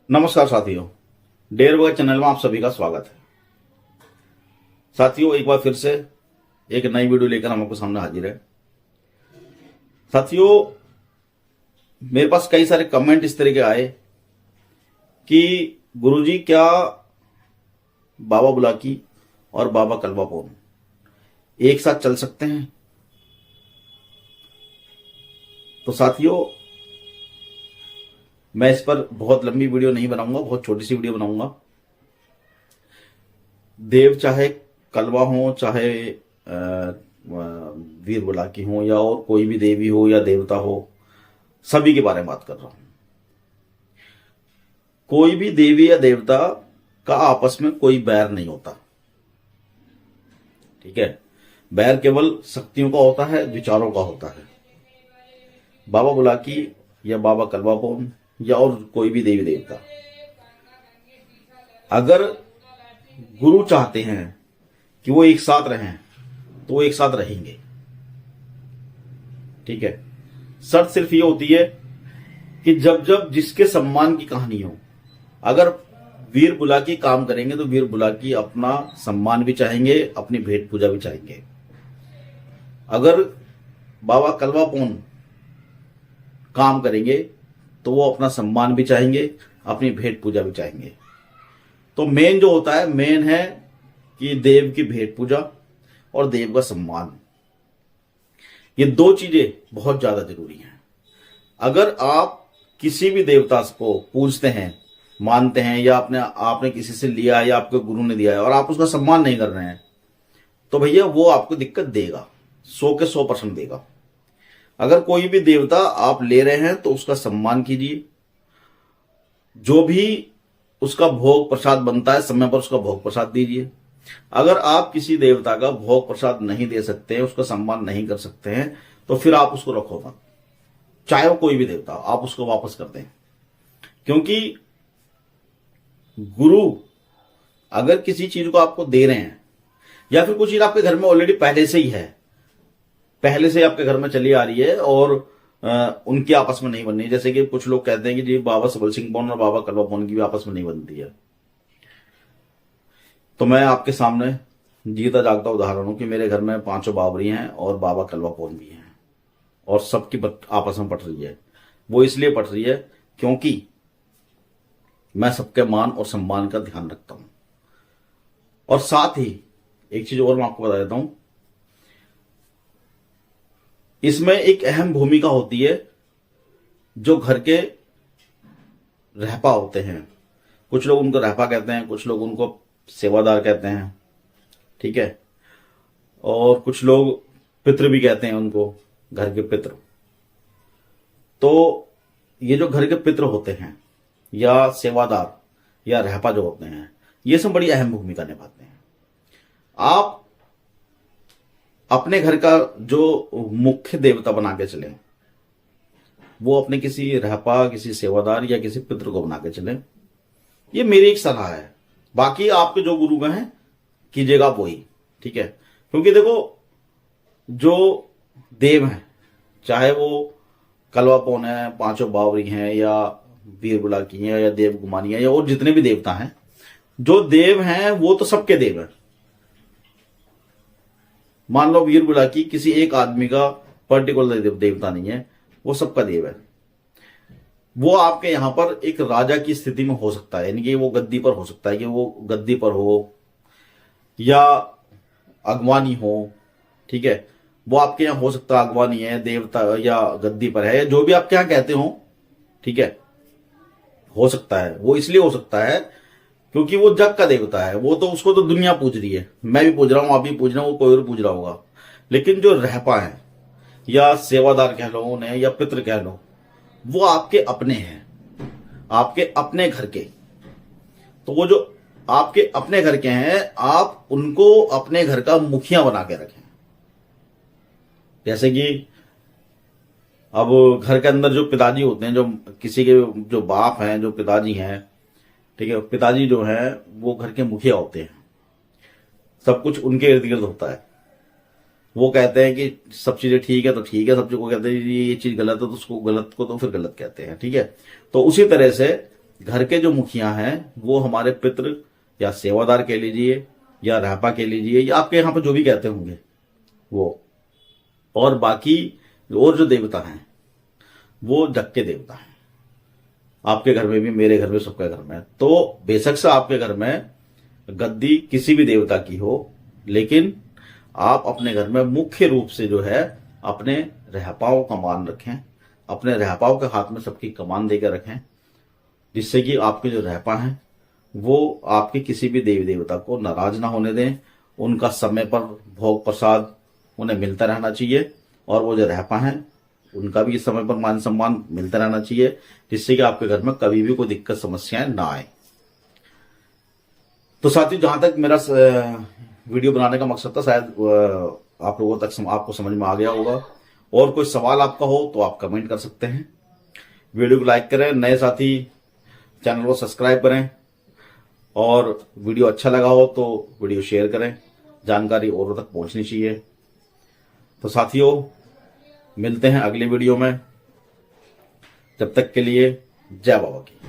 नमस्कार साथियों, dare boy channel में आप सभी का स्वागत है। साथियों, एक बार फिर से एक नई वीडियो लेकर हम आपके सामने हाजिर है। साथियों, मेरे पास कई सारे कमेंट इस तरह के आए कि गुरुजी क्या बाबा बुलाकी और बाबा कलवापोन एक साथ चल सकते हैं? तो साथियों, मैं इस पर बहुत लंबी वीडियो नहीं बनाऊंगा, बहुत छोटी सी वीडियो बनाऊंगा। देव चाहे कलवा हो, चाहे वीर बुलाकी हो, या और कोई भी देवी हो या देवता हो, सभी के बारे में बात कर रहा हूं। कोई भी देवी या देवता का आपस में कोई बैर नहीं होता, ठीक है। बैर केवल शक्तियों का होता है, विचारों का होता है। बाबा बुलाकी या बाबा कलवापोन या और कोई भी देवी देवता, अगर गुरु चाहते हैं कि वो एक साथ रहें तो वो एक साथ रहेंगे, ठीक है। शर्त सिर्फ ये होती है कि जब जब जिसके सम्मान की कहानी हो, अगर वीर बुलाकी काम करेंगे तो वीर बुलाकी अपना सम्मान भी चाहेंगे, अपनी भेंट पूजा भी चाहेंगे। अगर बाबा कलवापोन काम करेंगे तो वो अपना सम्मान भी चाहेंगे, अपनी भेंट पूजा भी चाहेंगे। तो मेन जो होता है, मेन है कि देव की भेंट पूजा और देव का सम्मान। ये दो चीजें बहुत ज्यादा जरूरी हैं। अगर आप किसी भी देवता को पूजते हैं, मानते हैं, या आपने किसी से लिया या आपके गुरु ने दिया है और आप उसका सम्मान नहीं कर रहे हैं, तो भैया वो आपको दिक्कत देगा, 100 के 100% देगा। अगर कोई भी देवता आप ले रहे हैं तो उसका सम्मान कीजिए। जो भी उसका भोग प्रसाद बनता है, समय पर उसका भोग प्रसाद दीजिए। अगर आप किसी देवता का भोग प्रसाद नहीं दे सकते हैं, उसका सम्मान नहीं कर सकते हैं, तो फिर आप उसको रखो मत। चाहे वो कोई भी देवता, आप उसको वापस कर दें। क्योंकि गुरु अगर किसी चीज को आपको दे रहे हैं, या फिर कुछ चीज आपके घर में ऑलरेडी पहले से ही है, पहले से आपके घर में चली आ रही है और उनकी आपस में नहीं बननी है। जैसे कि कुछ लोग कहते हैं कि जी बाबा सबल सिंह पौन और बाबा कलवापोन की भी आपस में नहीं बनती है। तो मैं आपके सामने जीता जागता उदाहरण हूं कि मेरे घर में 5 बाबरी हैं और बाबा कलवापोन भी हैं, और सबकी आपस में पट रही है। वो इसलिए पट रही है क्योंकि मैं सबके मान और सम्मान का ध्यान रखता हूं। और साथ ही एक चीज और मैं आपको बता देता हूं, इसमें एक अहम भूमिका होती है जो घर के रहपा होते हैं। कुछ लोग उनको रहपा कहते हैं, कुछ लोग उनको सेवादार कहते हैं, ठीक है। और कुछ लोग पितृ भी कहते हैं उनको, घर के पितृ। तो ये जो घर के पितृ होते हैं या सेवादार या रहपा जो होते हैं, ये सब बड़ी अहम भूमिका निभाते हैं। आप अपने घर का जो मुख्य देवता बना के चले, वो अपने किसी रहपा, किसी सेवादार या किसी पितृ को बना के चले। ये मेरी एक सलाह है। बाकी आपके जो गुरु हैं कीजिएगा वही, ठीक है। क्योंकि देखो, जो देव हैं, चाहे वो कलवापोन है, 5 बावरी हैं, या वीर बुलाकी हैं, या देव गुमानी है, या और जितने भी देवता हैं, जो देव हैं वो तो सबके देव हैं। मान लो वीर बुलाकी किसी एक आदमी का पर्टिकुलर देवता नहीं है, वो सबका देव है। वो आपके यहां पर एक राजा की स्थिति में हो सकता है, यानी कि वो गद्दी पर हो सकता है, कि वो गद्दी पर हो या अगवानी हो, ठीक है। वो आपके यहां हो सकता है अगवानी है, देवता या गद्दी पर है, या जो भी आपके यहां कहते हो, ठीक है, हो सकता है। वो इसलिए हो सकता है क्योंकि वो जग का देवता है। वो तो, उसको तो दुनिया पूज रही है, मैं भी पूज रहा हूं, आप भी पूज रहे हो, कोई और पूज रहा होगा। लेकिन जो रहपा है या सेवादार कह लो उन्हें, या पितृ कह लो, वो आपके अपने हैं, आपके अपने घर के। तो वो जो आपके अपने घर के हैं, आप उनको अपने घर का मुखिया बना के रखें। जैसे कि अब घर के अंदर जो पिताजी होते हैं, जो किसी के जो बाप हैं, जो पिताजी हैं, ठीक है, पिताजी जो हैं वो घर के मुखिया होते हैं। सब कुछ उनके इर्द गिर्द होता है। वो कहते हैं कि सब चीजें ठीक है तो ठीक है, सब चीज को कहते हैं ये चीज गलत है तो उसको गलत को तो फिर गलत कहते हैं, ठीक है। तो उसी तरह से घर के जो मुखिया हैं वो हमारे पितृ या सेवादार कह लीजिए या रहपा कह लीजिए या आपके यहाँ पर जो भी कहते होंगे वो, और बाकी और जो देवता हैं वो जग के देवता हैं। आपके घर में भी, मेरे घर में, सबके घर में। तो बेशक से आपके घर में गद्दी किसी भी देवता की हो, लेकिन आप अपने घर में मुख्य रूप से जो है अपने रहपाओं का मान रखें, अपने रहपाओं के हाथ में सबकी कमान देकर रखें, जिससे कि आपके जो रहपा हैं वो आपके किसी भी देवी देवता को नाराज ना होने दें। उनका समय पर भोग प्रसाद उन्हें मिलता रहना चाहिए, और वो जो रहपा हैं उनका भी इस समय पर मान सम्मान मिलता रहना चाहिए, जिससे कि आपके घर में कभी भी कोई दिक्कत समस्याएं ना आए। तो साथियों, जहां तक मेरा वीडियो बनाने का मकसद था, शायद आप लोगों तक आपको समझ में आ गया होगा। और कोई सवाल आपका हो तो आप कमेंट कर सकते हैं। वीडियो को लाइक करें, नए साथी चैनल को सब्सक्राइब करें, और वीडियो अच्छा लगा हो तो वीडियो शेयर करें, जानकारी औरों तक पहुंचनी चाहिए। तो साथियों, मिलते हैं अगले वीडियो में। जब तक के लिए जय बाबा की।